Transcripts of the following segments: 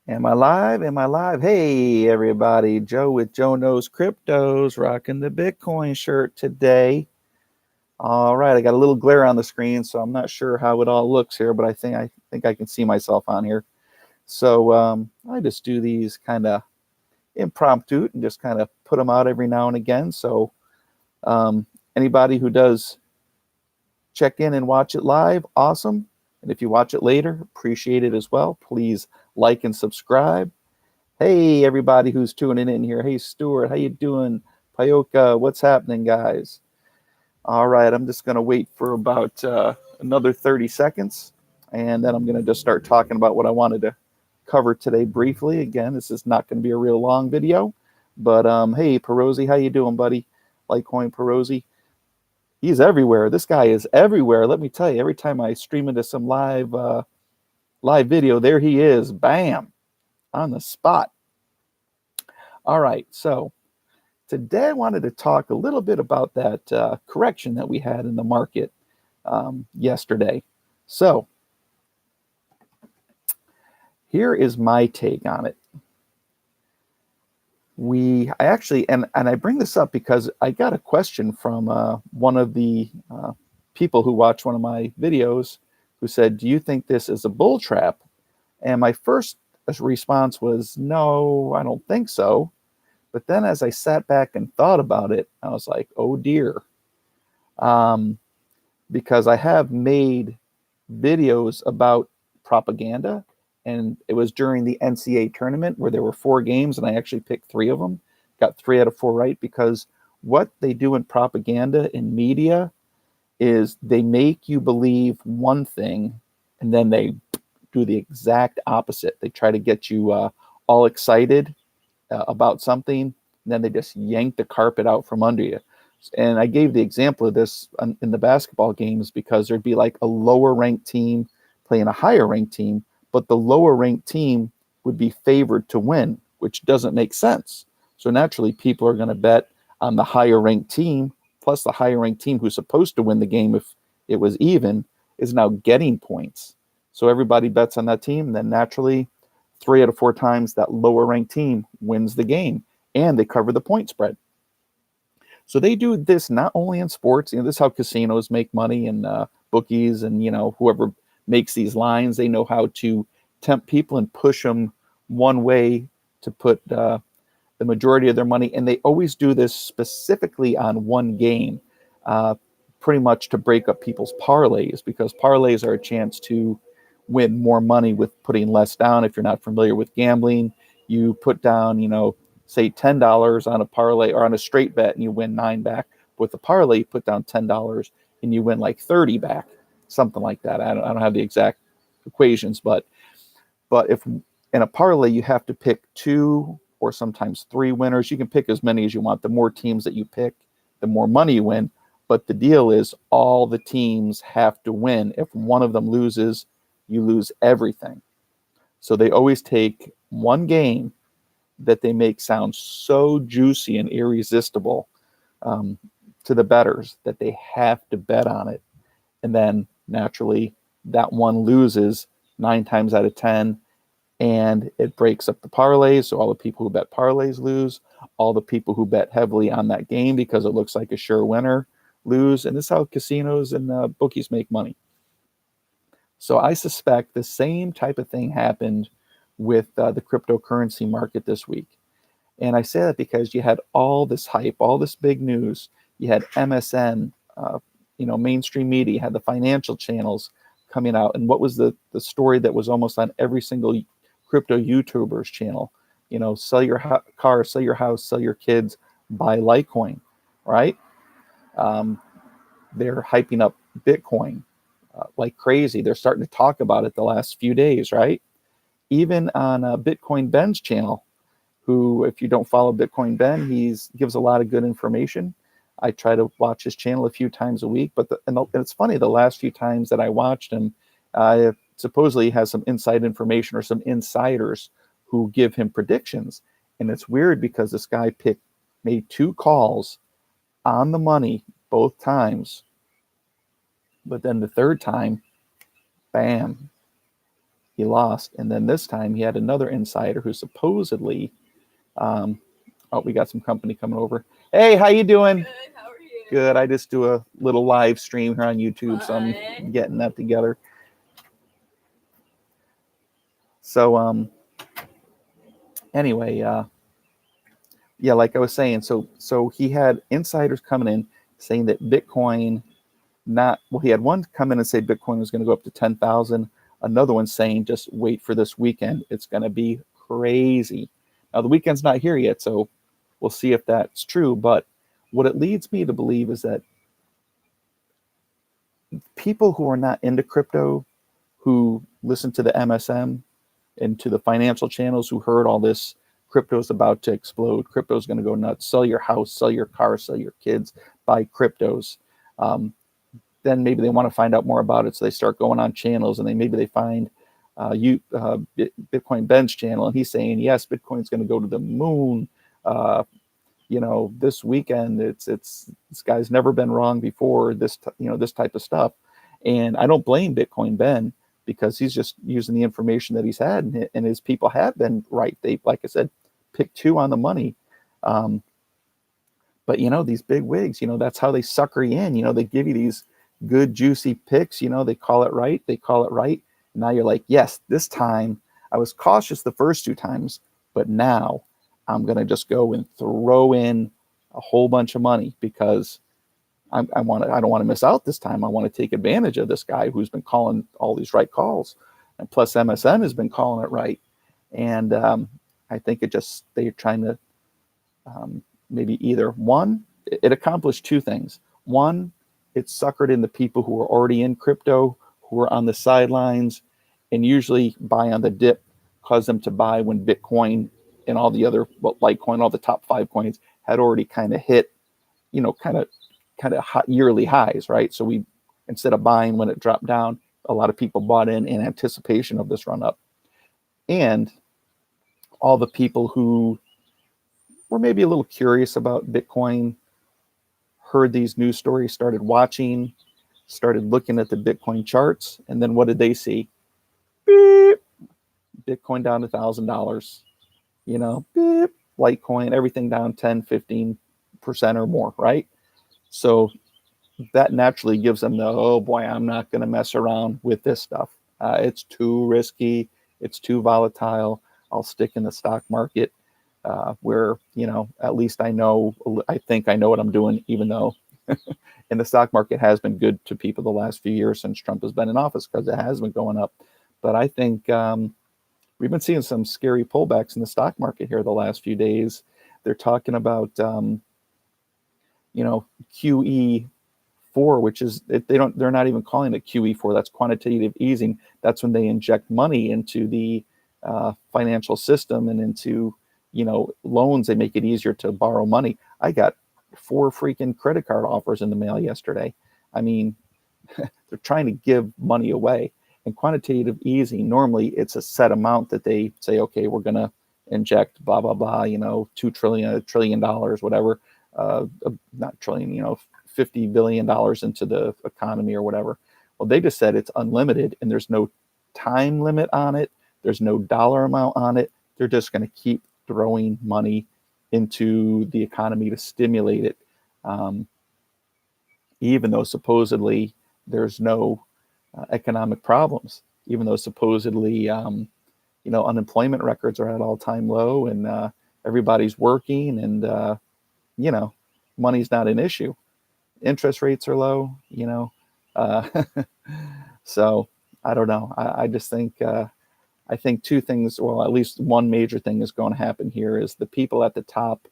Am I live? Am I live? Hey, everybody. Joe with Joe Knows Cryptos, rocking the Bitcoin shirt today. All right, I got a little glare on the screen, so I'm not sure how it all looks here, but I think I can see myself on here. So I just do these kind of impromptu and just kind of put them out every now and again. So um, anybody who does check in and watch it live, awesome. And if you watch it later, appreciate it as well. Please like and subscribe. Hey, everybody who's tuning in here. Hey, Stuart, how you doing? Payoka, what's happening, guys? All right, I'm just going to wait for about another 30 seconds, and then I'm going to just start talking about what I wanted to cover today briefly. Again, this is not going to be a real long video, but hey, Perosi, how you doing, buddy? Litecoin Perosi. He's everywhere. This guy is everywhere. Let me tell you, every time I stream into some live video, there he is. Bam, on the spot. All right, so today I wanted to talk a little bit about that correction that we had in the market yesterday. So here is my take on it. I actually, and I bring this up because I got a question from one of the people who watched one of my videos who said, do you think this is a bull trap? And my first response was, no, I don't think so. But then as I sat back and thought about it, I was like, oh dear. Because I have made videos about propaganda, and it was during the NCAA tournament where there were 4 games, and I actually picked 3 of them, got 3 out of 4 right, because what they do in propaganda in media is they make you believe one thing, and then they do the exact opposite. They try to get you all excited about something, and then they just yank the carpet out from under you. And I gave the example of this in the basketball games because there'd be like a lower ranked team playing a higher ranked team, but the lower ranked team would be favored to win, which doesn't make sense. So naturally, people are going to bet on the higher ranked team, plus the higher ranked team who's supposed to win the game if it was even is now getting points. So everybody bets on that team, and then naturally, 3 out of 4 times that lower ranked team wins the game, and they cover the point spread. So they do this not only in sports. This is how casinos make money, and bookies, and whoever makes these lines. They know how to tempt people and push them one way to put the majority of their money. And they always do this specifically on one game, pretty much to break up people's parlays, because parlays are a chance to win more money with putting less down. If you're not familiar with gambling, you put down, say $10 on a parlay or on a straight bet and you win 9 back. With a parlay, you put down $10 and you win like 30 back, something like that. I don't have the exact equations, but if in a parlay you have to pick 2 or sometimes 3 winners. You can pick as many as you want. The more teams that you pick, the more money you win. But the deal is all the teams have to win. If one of them loses, you lose everything. So they always take one game that they make sound so juicy and irresistible to the bettors that they have to bet on it. And then naturally, that one loses 9 times out of 10, and it breaks up the parlays. So all the people who bet parlays lose. All the people who bet heavily on that game because it looks like a sure winner lose. And this is how casinos and bookies make money. So I suspect the same type of thing happened with the cryptocurrency market this week. And I say that because you had all this hype, all this big news. You had MSN, mainstream media, you had the financial channels coming out. And what was the story that was almost on every single crypto YouTuber's channel? Sell your car, sell your house, sell your kids, buy Litecoin, right? They're hyping up Bitcoin like crazy. They're starting to talk about it the last few days, right? Even on Bitcoin Ben's channel, who, if you don't follow Bitcoin Ben, he gives a lot of good information. I try to watch his channel a few times a week, and it's funny, the last few times that I watched him, supposedly he has some inside information or some insiders who give him predictions. And it's weird because this guy made 2 calls on the money both times, but then the third time, bam, he lost. And then this time he had another insider who supposedly, oh, we got some company coming over. Hey, how you doing? Good, how are you? Good. I just do a little live stream here on YouTube, so I'm getting that together. So anyway, yeah, like I was saying, so he had insiders coming in saying that Bitcoin he had one come in and say Bitcoin was going to go up to 10,000. Another one saying just wait for this weekend, it's going to be crazy. Now the weekend's not here yet, so we'll see if that's true. But what it leads me to believe is that people who are not into crypto, who listen to the MSM and to the financial channels, who heard all this crypto's about to explode, crypto's going to go nuts, sell your house, sell your car, sell your kids, buy cryptos. Then maybe they want to find out more about it, so they start going on channels, and maybe they find Bitcoin Ben's channel, and he's saying yes, Bitcoin's going to go to the moon. This weekend, it's this guy's never been wrong before. This type of stuff, and I don't blame Bitcoin Ben, because he's just using the information that he's had, and his people have been right. They, like I said, picked two on the money. But these big wigs, that's how they sucker you in. They give you these good juicy picks, they call it right. And now you're like, yes, this time I was cautious the first two times, but now I'm going to just go and throw in a whole bunch of money, because I don't want to miss out this time. I want to take advantage of this guy who's been calling all these right calls, and plus MSM has been calling it right. And I think they're trying to maybe either one, it accomplished two things. One, it suckered in the people who were already in crypto, who were on the sidelines, and usually buy on the dip, caused them to buy when Bitcoin and all the other, Litecoin, all the top 5 coins had already kind of hit, kind of hot yearly highs, right? So instead of buying when it dropped down, a lot of people bought in anticipation of this run up. And all the people who were maybe a little curious about Bitcoin, heard these news stories, started watching, started looking at the Bitcoin charts, and then what did they see? Beep, Bitcoin down to $1,000. Beep, Litecoin, everything down 10, 15% or more, right? So that naturally gives them oh boy, I'm not going to mess around with this stuff. It's too risky. It's too volatile. I'll stick in the stock market. Where, at least I think I know what I'm doing, even though and the stock market has been good to people the last few years since Trump has been in office, because it has been going up. But I think we've been seeing some scary pullbacks in the stock market here the last few days. They're talking about, QE4, which is, they're not even calling it QE4. That's quantitative easing. That's when they inject money into the financial system and into loans. They make it easier to borrow money. I got 4 freaking credit card offers in the mail yesterday. I mean, they're trying to give money away. And quantitative easing, normally it's a set amount that they say, okay, we're going to inject blah, blah, blah, $2 trillion, $1 trillion, whatever, not trillion, $50 billion into the economy or whatever. Well, they just said it's unlimited, and there's no time limit on it. There's no dollar amount on it. They're just going to keep throwing money into the economy to stimulate it, even though supposedly there's no economic problems, even though supposedly unemployment records are at all-time low, and everybody's working, and money's not an issue. Interest rates are low, so I don't know. I just think I think two things, well, at least one major thing is going to happen here, is the people at the top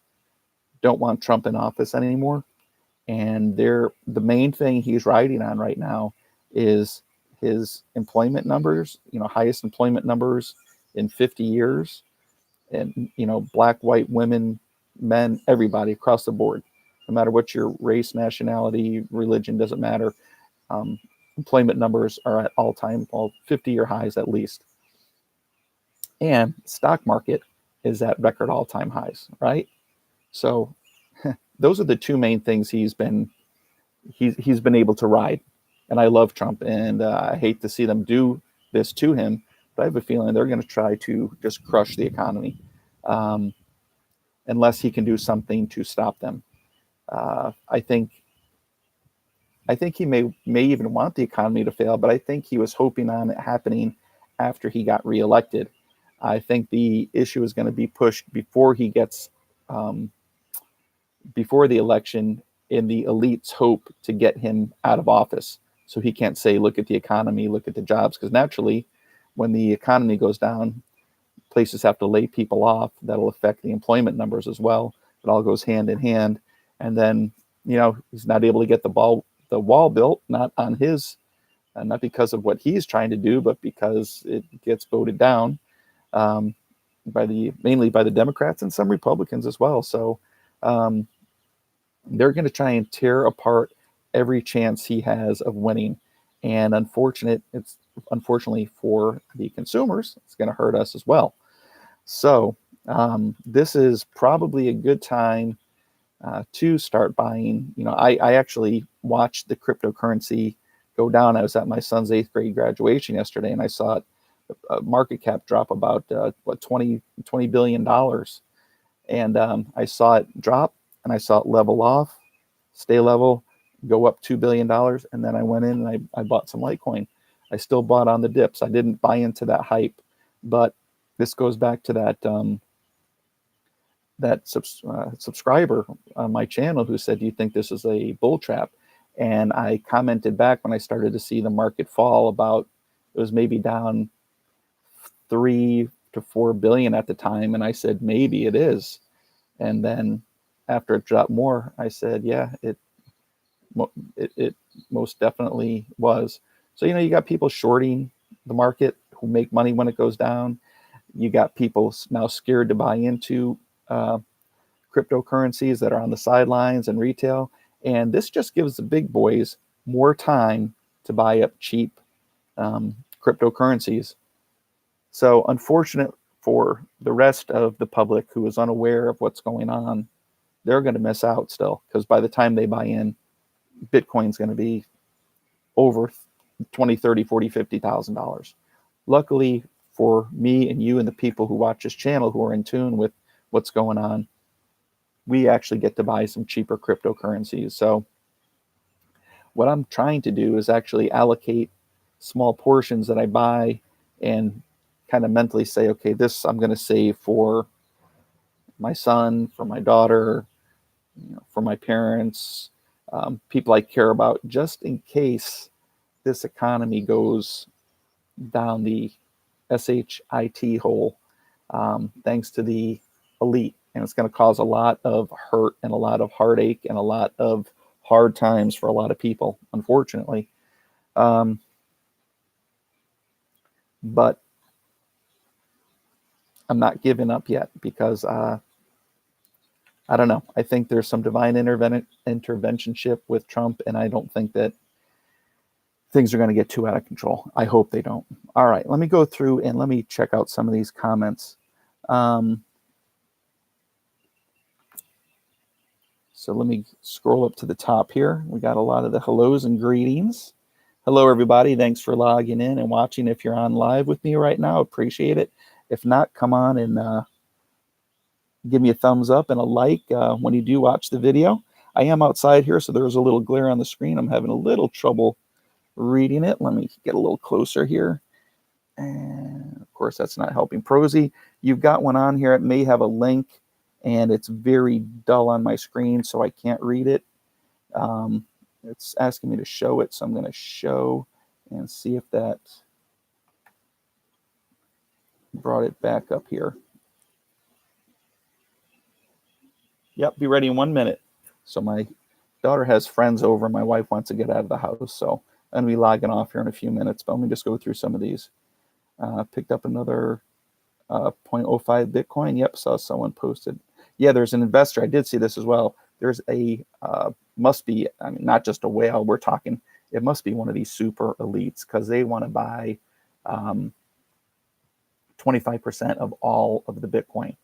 don't want Trump in office anymore. And the main thing he's riding on right now is his employment numbers, highest employment numbers in 50 years. And, black, white, women, men, everybody across the board, no matter what your race, nationality, religion, doesn't matter. Employment numbers are at all-time, 50-year highs at least. And stock market is at record all-time highs, right? So those are the two main things he's been able to ride. And I love Trump, and I hate to see them do this to him, but I have a feeling they're going to try to just crush the economy, um, unless he can do something to stop them. I think he may even want the economy to fail, but I think he was hoping on it happening after he got reelected. I think the issue is going to be pushed before he gets um, before the election, in the elite's hope to get him out of office, so he can't say, "Look at the economy, look at the jobs," because naturally, when the economy goes down, places have to lay people off. That'll affect the employment numbers as well. It all goes hand in hand, and then he's not able to get the wall built, not on his, not because of what he's trying to do, but because it gets voted down um, mainly by the Democrats and some Republicans as well. So um, they're going to try and tear apart every chance he has of winning. And unfortunately for the consumers, it's going to hurt us as well. So this is probably a good time to start buying. I actually watched the cryptocurrency go down. I was at my son's 8th grade graduation yesterday, and I saw it, market cap drop about $20 billion. And I saw it drop, and I saw it level off, stay level, go up $2 billion. And then I went in and I bought some Litecoin. I still bought on the dips. I didn't buy into that hype, but this goes back to that subscriber on my channel who said, "Do you think this is a bull trap?" And I commented back when I started to see the market fall, about it was maybe down 3 to 4 billion at the time, and I said maybe it is. And then after it dropped more, I said, yeah, it most definitely was. So you got people shorting the market who make money when it goes down. You got people now scared to buy into cryptocurrencies that are on the sidelines and retail. And this just gives the big boys more time to buy up cheap cryptocurrencies. So unfortunate for the rest of the public who is unaware of what's going on, they're going to miss out still, because by the time they buy in, Bitcoin's going to be over 20, 30, 40, $50,000. Luckily for me and you and the people who watch this channel who are in tune with what's going on, we actually get to buy some cheaper cryptocurrencies. So what I'm trying to do is actually allocate small portions that I buy and kind of mentally say, okay, this I'm going to save for my son, for my daughter, for my parents, people I care about, just in case this economy goes down the SHIT hole, thanks to the elite. And it's going to cause a lot of hurt and a lot of heartache and a lot of hard times for a lot of people, unfortunately. But I'm not giving up yet, because I don't know. I think there's some divine interventionship with Trump, and I don't think that things are going to get too out of control. I hope they don't. All right, let me go through and let me check out some of these comments. So let me scroll up to the top here. We got a lot of the hellos and greetings. Hello, everybody. Thanks for logging in and watching. If you're on live with me right now, appreciate it. If not, come on and give me a thumbs up and a like when you do watch the video. I am outside here, so there's a little glare on the screen. I'm having a little trouble reading it. Let me get a little closer here. And of course, that's not helping. Prosy, you've got one on here. It may have a link, and it's very dull on my screen, so I can't read it. It's asking me to show it, so I'm going to show and see if that brought it back up here. Yep, be ready in 1 minute. So my daughter has friends over. My wife wants to get out of the house, so I'm going to be logging off here in a few minutes. But let me just go through some of these. Picked up another 0.05 Bitcoin. Yep, saw someone posted. Yeah, there's an investor. I did see this as well. There's a, must be, I mean, not just a whale. We're talking, it must be one of these super elites, because they want to buy 25% of all of the Bitcoin,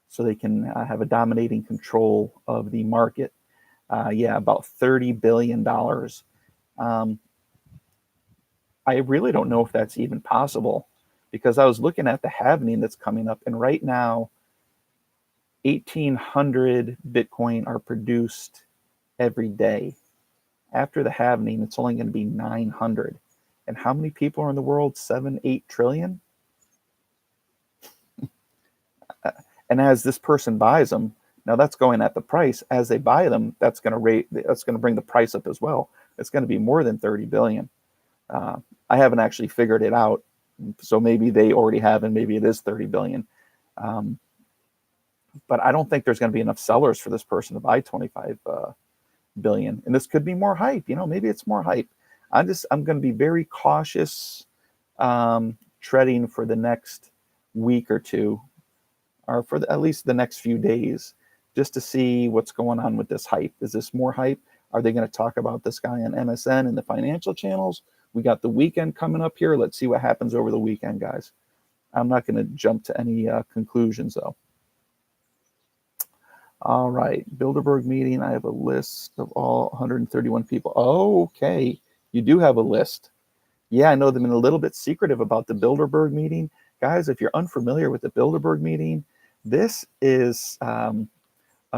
so they can have a dominating control of the market. Yeah, about $30 billion. I really don't know if that's even possible. because I was looking at the halving that's coming up, and right now 1,800 Bitcoin are produced every day. After the halving, it's only going to be 900. And how many people are in the world? 7, 8 trillion. And as this person buys them, now that's going at the price. As they buy them, that's going to bring the price up as well. It's going to be more than 30 billion. I haven't actually figured it out, so maybe they already have, and maybe it is 30 billion. But I don't think there's going to be enough sellers for this person to buy 25 billion. And this could be more hype. Maybe it's more hype. I'm going to be very cautious, treading for the next week or two, or for at least the next few days, just to see what's going on with this hype. Is this more hype? Are they going to talk about this guy on MSN and the financial channels? We got the weekend coming up here. Let's see what happens over the weekend, guys. I'm not going to jump to any conclusions, though. All right, Bilderberg meeting. I have a list of all 131 people. Oh, okay. You do have a list. Yeah, I know they've been a little bit secretive about the Bilderberg meeting. Guys, if you're unfamiliar with the Bilderberg meeting, this is a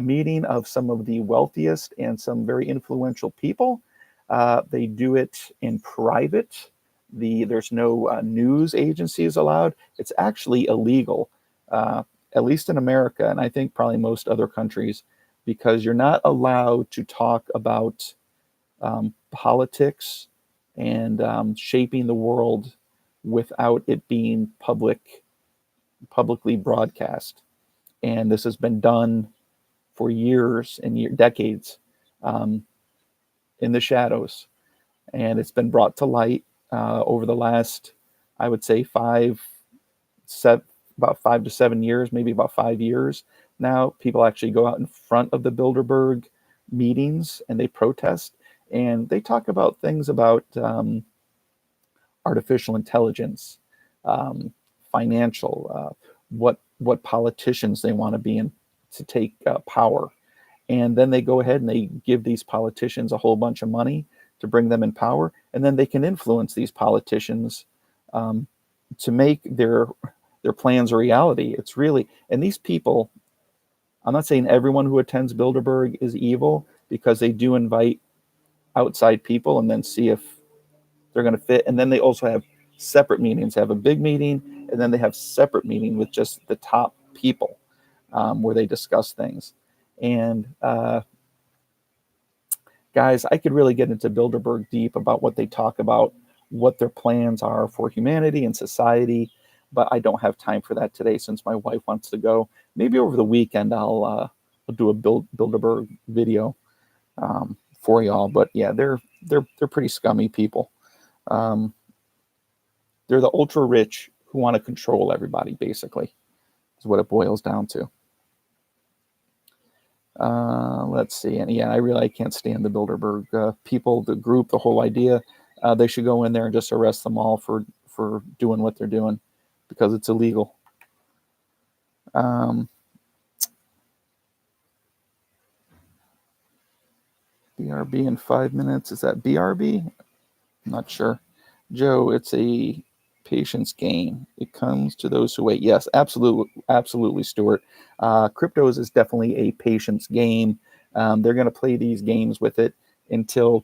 meeting of some of the wealthiest and some very influential people. They do it in private. There's no news agencies allowed. It's actually illegal, at least in America, and I think probably most other countries, because you're not allowed to talk about politics and shaping the world without it being publicly broadcast. And this has been done for years and decades, in the shadows, and it's been brought to light over the last, I would say, about 5 to 7 years, maybe about 5 years now. People actually go out in front of the Bilderberg meetings and they protest, and they talk about things about artificial intelligence, financial, what politicians they want to be in to take power. And then they go ahead and they give these politicians a whole bunch of money to bring them in power, and then they can influence these politicians to make their plans a reality. It's really, and these people, I'm not saying everyone who attends Bilderberg is evil, because they do invite outside people and then see if they're going to fit. And then they also have separate meetings. They have a big meeting, and then they have separate meeting with just the top people, where they discuss things. And guys, I could really get into Bilderberg deep about what they talk about, what their plans are for humanity and society, but I don't have time for that today since my wife wants to go. Maybe over the weekend I'll do a Bilderberg video for y'all. But yeah, they're pretty scummy people. They're the ultra rich who want to control everybody, basically, is what it boils down to. Let's see. And yeah, I can't stand the Bilderberg people, the group, the whole idea. They should go in there and just arrest them all for doing what they're doing, because it's illegal. BRB in 5 minutes. Is that BRB? I'm not sure. Joe, it's a patience game. It comes to those who wait. Yes, absolutely, Stuart. Cryptos is definitely a patience game. They're going to play these games with it until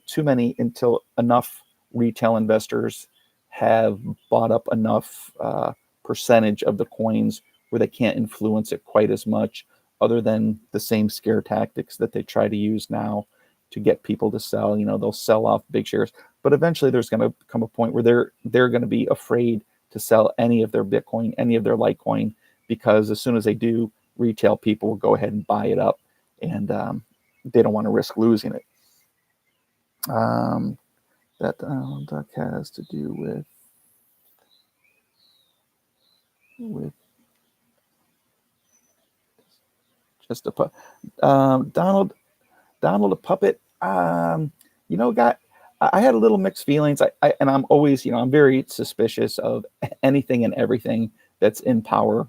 enough retail investors have bought up enough percentage of the coins where they can't influence it quite as much, other than the same scare tactics that they try to use now to get people to sell. They'll sell off big shares, but eventually there's going to come a point where they're going to be afraid to sell any of their Bitcoin, any of their Litecoin, because as soon as they do, retail people will go ahead and buy it up, and they don't want to risk losing it. That duck has to do with just a Donald a puppet. Guy, I had a little mixed feelings. And I'm always, I'm very suspicious of anything and everything that's in power.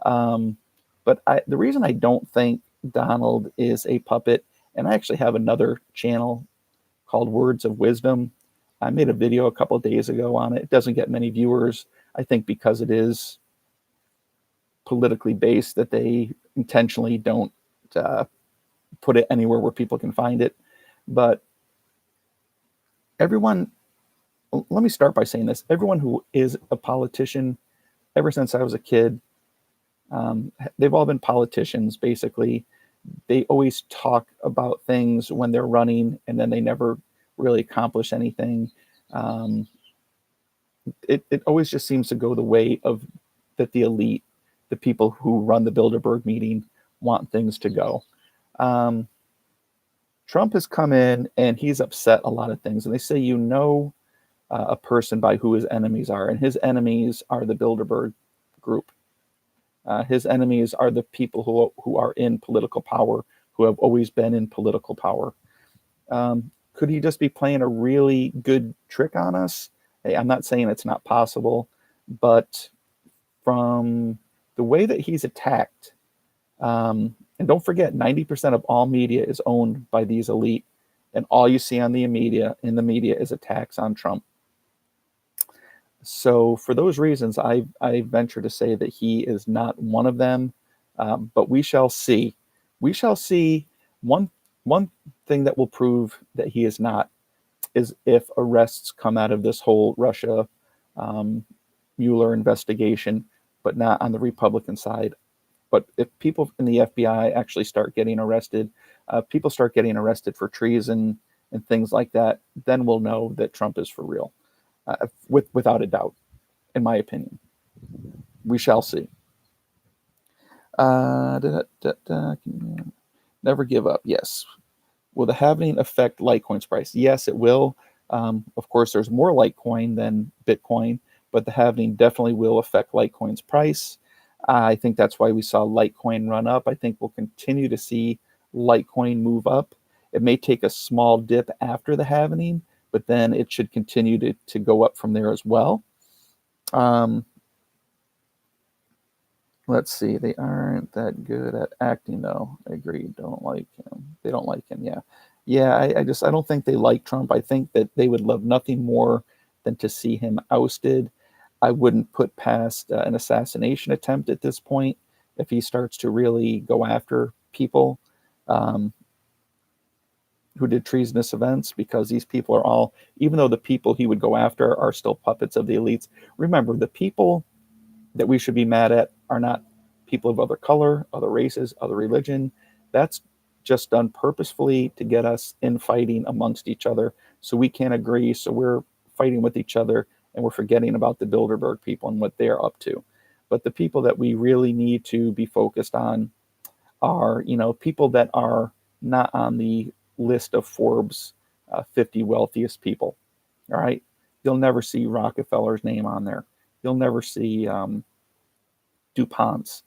But the reason I don't think Donald is a puppet, and I actually have another channel called Words of Wisdom. I made a video a couple of days ago on it. It doesn't get many viewers, I think, because it is politically based, that they intentionally don't put it anywhere where people can find it. But everyone, let me start by saying this. Everyone who is a politician, ever since I was a kid, they've all been politicians, basically. They always talk about things when they're running, and then they never really accomplish anything. It always just seems to go the way of that the elite, the people who run the Bilderberg meeting, want things to go. Trump has come in and he's upset a lot of things. And they say, a person by who his enemies are. And his enemies are the Bilderberg group. His enemies are the people who are in political power, who have always been in political power. Could he just be playing a really good trick on us? Hey, I'm not saying it's not possible, but from the way that he's attacked, and don't forget, 90% of all media is owned by these elite, and all you see on the media is attacks on Trump. So for those reasons, I venture to say that he is not one of them, but we shall see. We shall see. One thing that will prove that he is not is if arrests come out of this whole Russia Mueller investigation, but not on the Republican side. But if people in the FBI actually start getting arrested, people start getting arrested for treason and things like that, then we'll know that Trump is for real, without a doubt, in my opinion. We shall see. Never give up. Yes. Will the halving affect Litecoin's price? Yes, it will. Of course, there's more Litecoin than Bitcoin, but the halving definitely will affect Litecoin's price. I think that's why we saw Litecoin run up. I think we'll continue to see Litecoin move up. It may take a small dip after the halving, but then it should continue to go up from there as well. Let's see. They aren't that good at acting, though. I agree. Don't like him. They don't like him. Yeah. Yeah. I don't think they like Trump. I think that they would love nothing more than to see him ousted. I wouldn't put past an assassination attempt at this point if he starts to really go after people who did treasonous events, because these people are all, even though the people he would go after are still puppets of the elites. Remember, the people that we should be mad at are not people of other color, other races, other religion. That's just done purposefully to get us infighting amongst each other, so we can't agree, so we're fighting with each other, and we're forgetting about the Bilderberg people and what they're up to. But the people that we really need to be focused on are, people that are not on the list of Forbes 50 wealthiest people. All right. You'll never see Rockefeller's name on there. You'll never see DuPont's.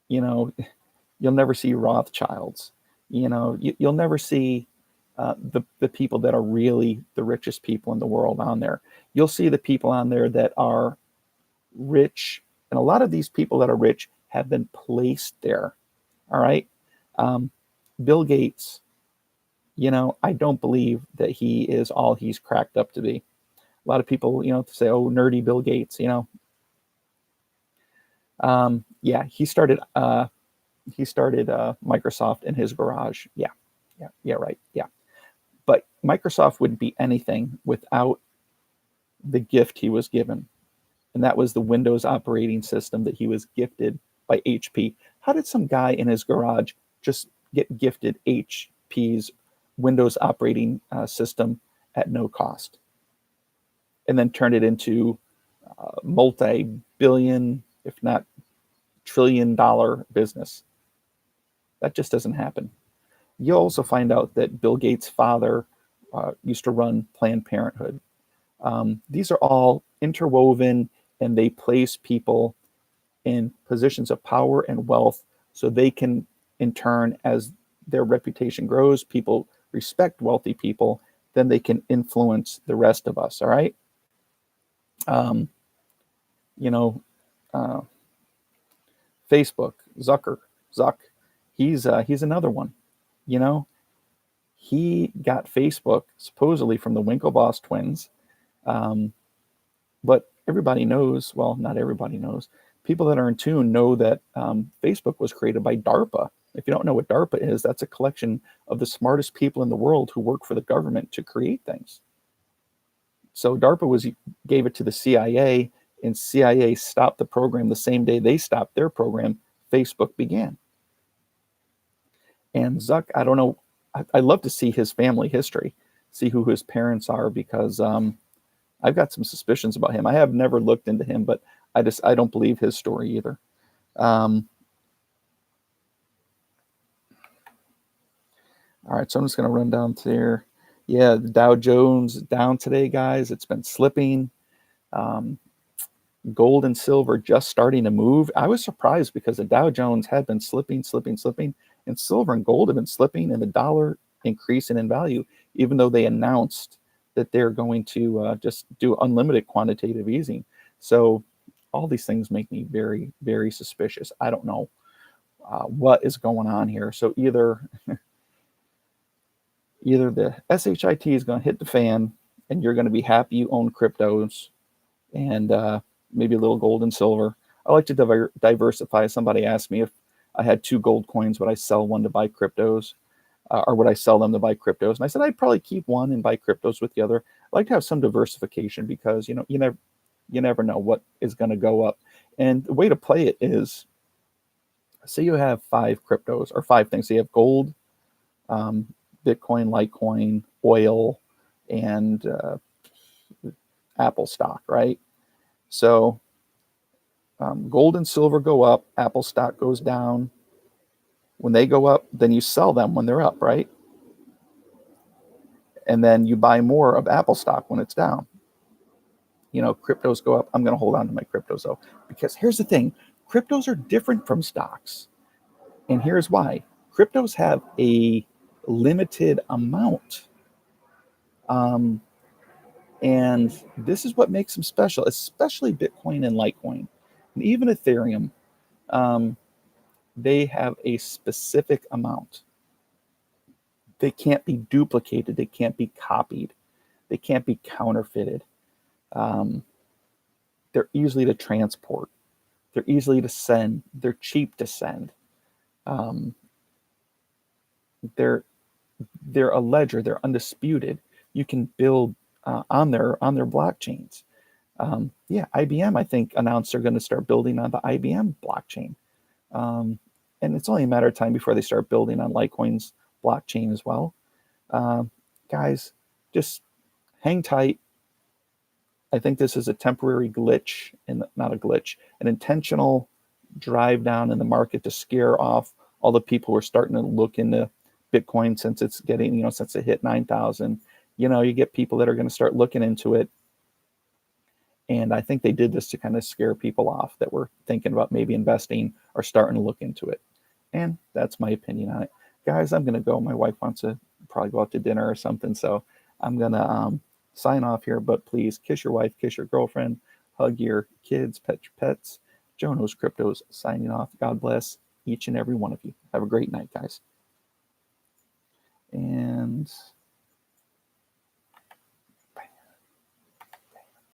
You'll never see Rothschilds. You'll never see the people that are really the richest people in the world on there. You'll see the people on there that are rich, and a lot of these people that are rich have been placed there. All right. Bill Gates, I don't believe that he is all he's cracked up to be. A lot of people, say, oh, nerdy Bill Gates, yeah, he started Microsoft in his garage. Yeah, right. Yeah. But Microsoft wouldn't be anything without the gift he was given. And that was the Windows operating system that he was gifted by HP. How did some guy in his garage just get gifted HP's Windows operating system at no cost, and then turn it into multi-billion, if not trillion-dollar business? That just doesn't happen. You'll also find out that Bill Gates' father used to run Planned Parenthood. These are all interwoven, and they place people in positions of power and wealth so they can, in turn, as their reputation grows, people respect wealthy people, then they can influence the rest of us. All right. Facebook, Zuck, he's another one. He got Facebook supposedly from the Winklevoss twins. But everybody knows, well, not everybody knows, people that are in tune know that Facebook was created by DARPA. If you don't know what DARPA is, that's a collection of the smartest people in the world who work for the government to create things. So DARPA gave it to the CIA, and CIA stopped the program the same day they stopped their program. Facebook began. And Zuck, I don't know, I'd love to see his family history, see who his parents are, because I've got some suspicions about him. I have never looked into him, but I don't believe his story either. All right, so I'm just going to run down to there. Yeah, the Dow Jones down today, guys. It's been slipping. Gold and silver just starting to move. I was surprised because the Dow Jones had been slipping, and silver and gold have been slipping, and the dollar increasing in value, even though they announced that they're going to just do unlimited quantitative easing. So all these things make me very, very suspicious. I don't know what is going on here. So either the SHIT is going to hit the fan, and you're going to be happy you own cryptos, and maybe a little gold and silver. I like to diversify. Somebody asked me if I had 2 gold coins, would I sell one to buy cryptos, or would I sell them to buy cryptos? And I said I'd probably keep one and buy cryptos with the other. I like to have some diversification because you never know what is going to go up. And the way to play it is, say you have 5 cryptos or 5 things. So you have gold, Bitcoin, Litecoin, oil, and Apple stock, right? So gold and silver go up, Apple stock goes down. When they go up, then you sell them when they're up, right? And then you buy more of Apple stock when it's down. Cryptos go up. I'm going to hold on to my cryptos though, because here's the thing. Cryptos are different from stocks. And here's why. Cryptos have a limited amount. And this is what makes them special, especially Bitcoin and Litecoin. And even Ethereum, they have a specific amount. They can't be duplicated. They can't be copied. They can't be counterfeited. They're easily to transport. They're easily to send. They're cheap to send. They're a ledger. They're undisputed. You can build on their blockchains. IBM, I think, announced they're going to start building on the IBM blockchain. And it's only a matter of time before they start building on Litecoin's blockchain as well. Guys, just hang tight. I think this is a temporary glitch, and not a glitch, an intentional drive down in the market to scare off all the people who are starting to look into Bitcoin since it's getting, since it hit 9,000. You get people that are going to start looking into it. And I think they did this to kind of scare people off that were thinking about maybe investing or starting to look into it. And that's my opinion on it. Guys, I'm going to go. My wife wants to probably go out to dinner or something. So I'm going to sign off here. But please kiss your wife, kiss your girlfriend, hug your kids, pet your pets. Joe Knows Cryptos signing off. God bless each and every one of you. Have a great night, guys. And